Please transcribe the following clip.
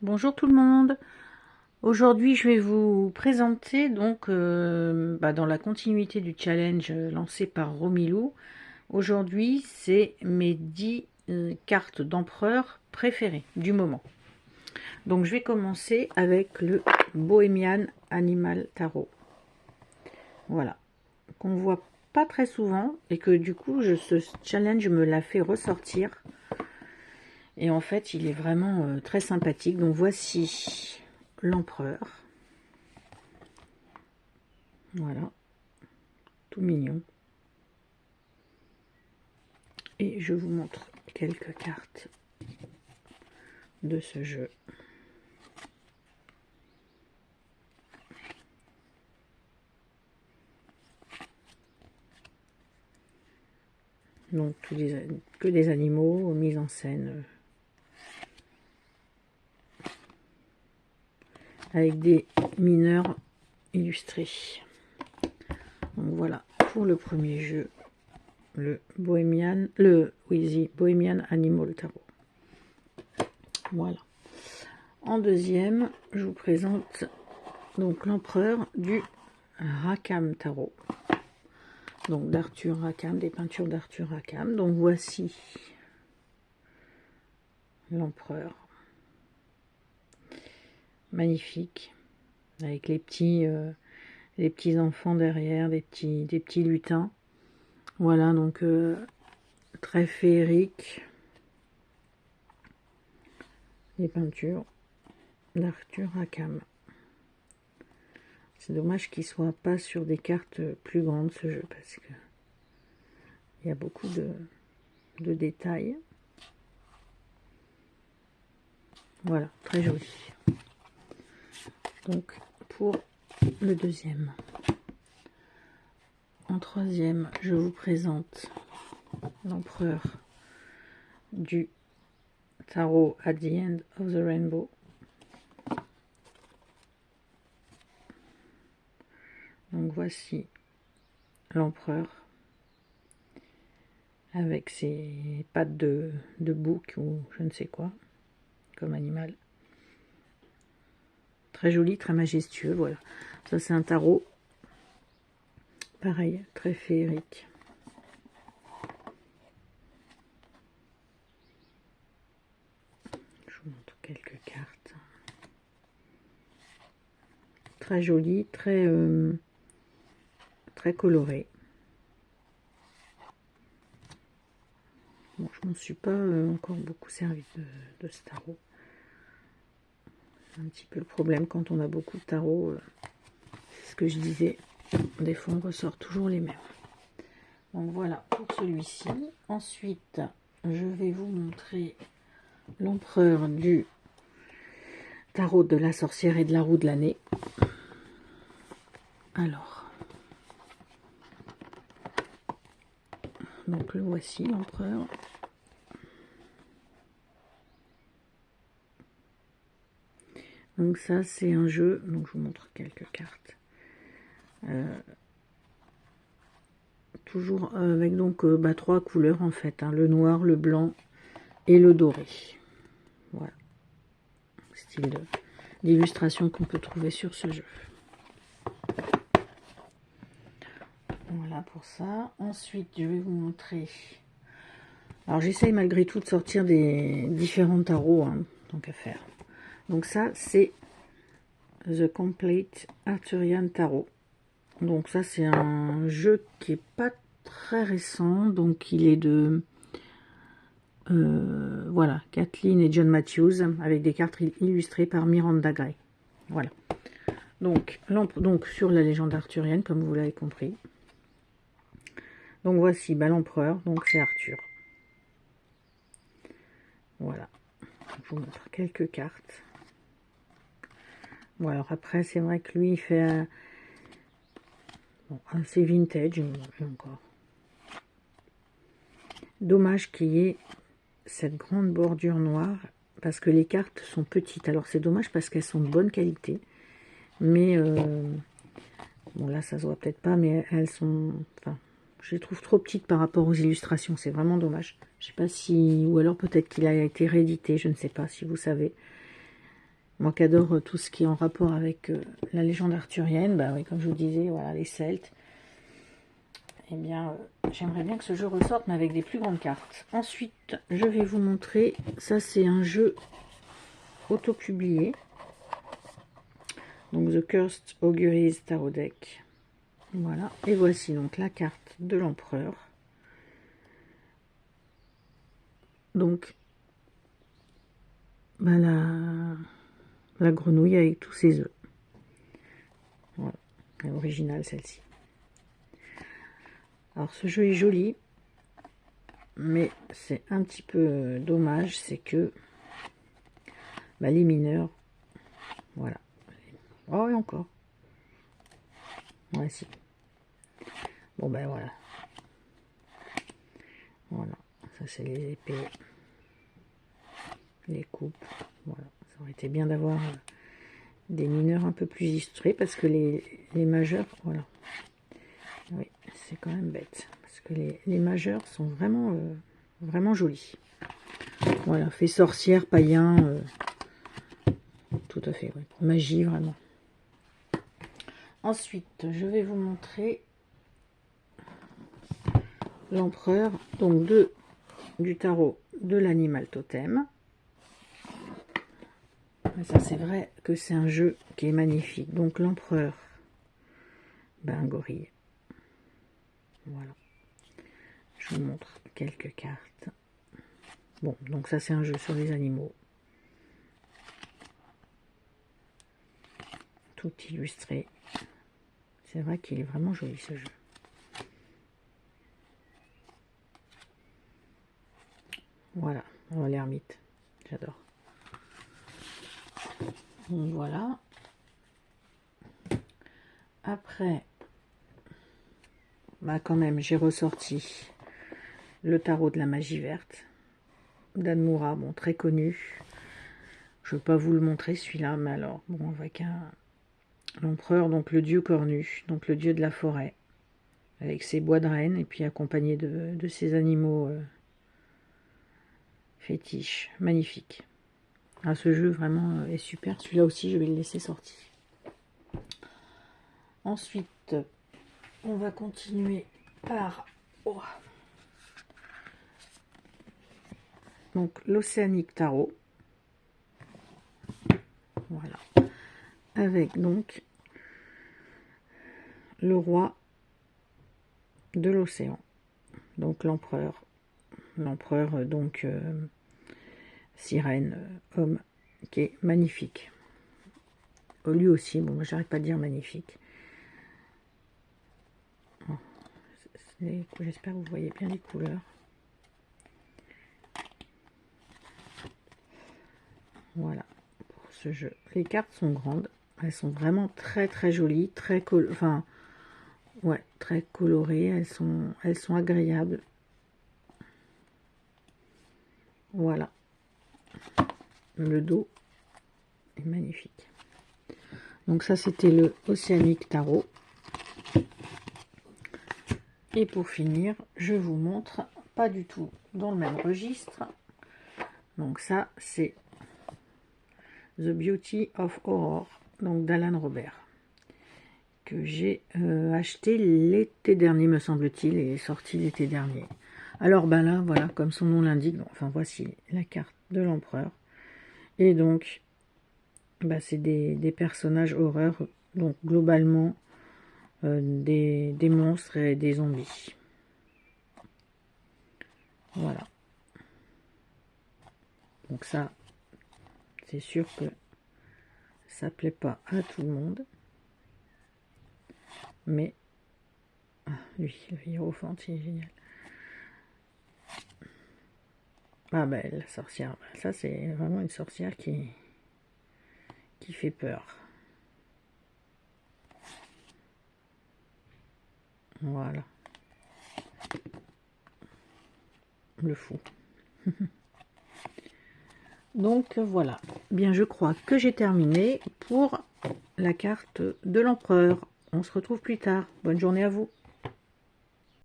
Bonjour tout le monde. Aujourd'hui, je vais vous présenter donc dans la continuité du challenge lancé par Romilou. Aujourd'hui, c'est mes 10 cartes d'empereur préférées du moment. Donc, je vais commencer avec le Bohemian Animal Tarot. Voilà, qu'on voit pas très souvent et que du coup, ce challenge me l'a fait ressortir. Et en fait, il est vraiment très sympathique. Donc, voici l'empereur. Voilà, tout mignon. Et je vous montre quelques cartes de ce jeu. Donc, que des animaux mis en scène. Avec des mineurs illustrés. Donc voilà, pour le premier jeu, le Bohemian Animal Tarot. Voilà. En deuxième, je vous présente donc l'empereur du Rackham Tarot. Donc d'Arthur Rackham, des peintures d'Arthur Rackham. Donc voici l'empereur. Magnifique. Avec les petits enfants derrière, des petits lutins. Voilà, donc très féerique. Les peintures d'Arthur Rackham. C'est dommage qu'il ne soit pas sur des cartes plus grandes ce jeu parce que il y a beaucoup de détails. Voilà, très joli. Donc pour le deuxième. En troisième, je vous présente l'empereur du tarot At the End of the Rainbow. Donc voici l'empereur avec ses pattes de bouc ou je ne sais quoi comme animal. Très joli, très majestueux, voilà. Ça c'est un tarot, pareil, très féerique. Je vous montre quelques cartes. Très joli, très coloré. Bon, je m'en suis pas encore beaucoup servi de ce tarot. C'est un petit peu le problème quand on a beaucoup de tarots. C'est ce que je disais. Des fois, on ressort toujours les mêmes. Donc voilà pour celui-ci. Ensuite, je vais vous montrer l'empereur du tarot de la sorcière et de la roue de l'année. Alors, donc le voici, l'empereur. Donc ça, c'est un jeu, donc je vous montre quelques cartes. Toujours avec donc trois couleurs en fait, hein, le noir, le blanc et le doré. Voilà, style d'illustration qu'on peut trouver sur ce jeu. Voilà pour ça. Ensuite, je vais vous montrer. Alors j'essaye malgré tout de sortir des différents tarots, hein, tant qu'à faire. Donc ça, c'est The Complete Arthurian Tarot. Donc ça, c'est un jeu qui est pas très récent. Donc il est de voilà, Kathleen et John Matthews, avec des cartes illustrées par Miranda Gray. Voilà. Donc sur la légende arthurienne, comme vous l'avez compris. Donc voici l'empereur, donc c'est Arthur. Voilà. Je vous montre quelques cartes. Bon, alors après, c'est vrai que lui, il fait assez vintage, encore. Dommage qu'il y ait cette grande bordure noire, parce que les cartes sont petites. Alors c'est dommage parce qu'elles sont de bonne qualité. Mais, bon là, ça se voit peut-être pas, mais elles sont... Enfin, je les trouve trop petites par rapport aux illustrations. C'est vraiment dommage. Je sais pas si... Ou alors peut-être qu'il a été réédité, je ne sais pas si vous savez. Moi qui adore tout ce qui est en rapport avec la légende arthurienne, bah oui, comme je vous disais, voilà, les Celtes. Eh bien, j'aimerais bien que ce jeu ressorte, mais avec des plus grandes cartes. Ensuite, je vais vous montrer, ça c'est un jeu auto-publié. Donc, The Cursed Auguries Tarot Deck. Voilà, et voici donc la carte de l'empereur. Donc, bah, la grenouille avec tous ses œufs. Voilà, l'original celle-ci. Alors ce jeu est joli, mais c'est un petit peu dommage, c'est que bah, les mineurs, voilà. Oh et encore. Voici. Bon ben voilà. Voilà, ça c'est les épées, les coupes. Voilà, ça aurait été bien d'avoir des mineurs un peu plus illustrés parce que les majeurs, voilà. Oui, c'est quand même bête parce que les majeurs sont vraiment vraiment jolis. Voilà, fait sorcière, païen, tout à fait, ouais. Magie vraiment. Ensuite, je vais vous montrer l'empereur, donc du tarot de l'animal totem. Mais ça, c'est vrai que c'est un jeu qui est magnifique. Donc l'empereur, ben, un gorille. Voilà. Je vous montre quelques cartes. Bon, donc ça c'est un jeu sur les animaux. Tout illustré. C'est vrai qu'il est vraiment joli ce jeu. Voilà, oh, l'ermite, j'adore. Voilà. Après, bah quand même, j'ai ressorti le tarot de la magie verte d'Anne Moura, bon, très connu. Je ne vais pas vous le montrer celui-là, mais alors, bon, avec l'empereur, donc le dieu cornu, donc le dieu de la forêt, avec ses bois de rennes, et puis accompagné de ses animaux fétiches, magnifique. Ah, ce jeu vraiment est super, celui-là aussi je vais le laisser sortir. Ensuite, on va continuer par donc l'Océanique Tarot. Voilà. Avec donc le roi de l'océan. Donc l'empereur. L'empereur, donc sirène, homme, qui est magnifique. Lui aussi, bon, moi j'arrête pas de dire magnifique. Oh, j'espère que vous voyez bien les couleurs. Voilà, pour ce jeu. Les cartes sont grandes. Elles sont vraiment très très jolies, très très colorées. Elles sont agréables. Voilà. Le dos est magnifique. Donc ça, c'était le Océanique Tarot. Et pour finir, je vous montre, pas du tout dans le même registre. Donc ça, c'est The Beauty of Aurore, donc d'Alan Robert, que j'ai acheté l'été dernier, me semble-t-il, et est sorti l'été dernier. Alors ben là, voilà, comme son nom l'indique, enfin voici la carte de l'empereur. Et donc, bah, c'est des personnages horreurs, donc globalement des monstres et des zombies. Voilà. Donc ça, c'est sûr que ça plaît pas à tout le monde. Mais lui, le hiérophante, il est génial. Ah ben, la sorcière, ça c'est vraiment une sorcière qui fait peur. Voilà. Le fou. Donc voilà. Bien, je crois que j'ai terminé pour la carte de l'empereur. On se retrouve plus tard. Bonne journée à vous.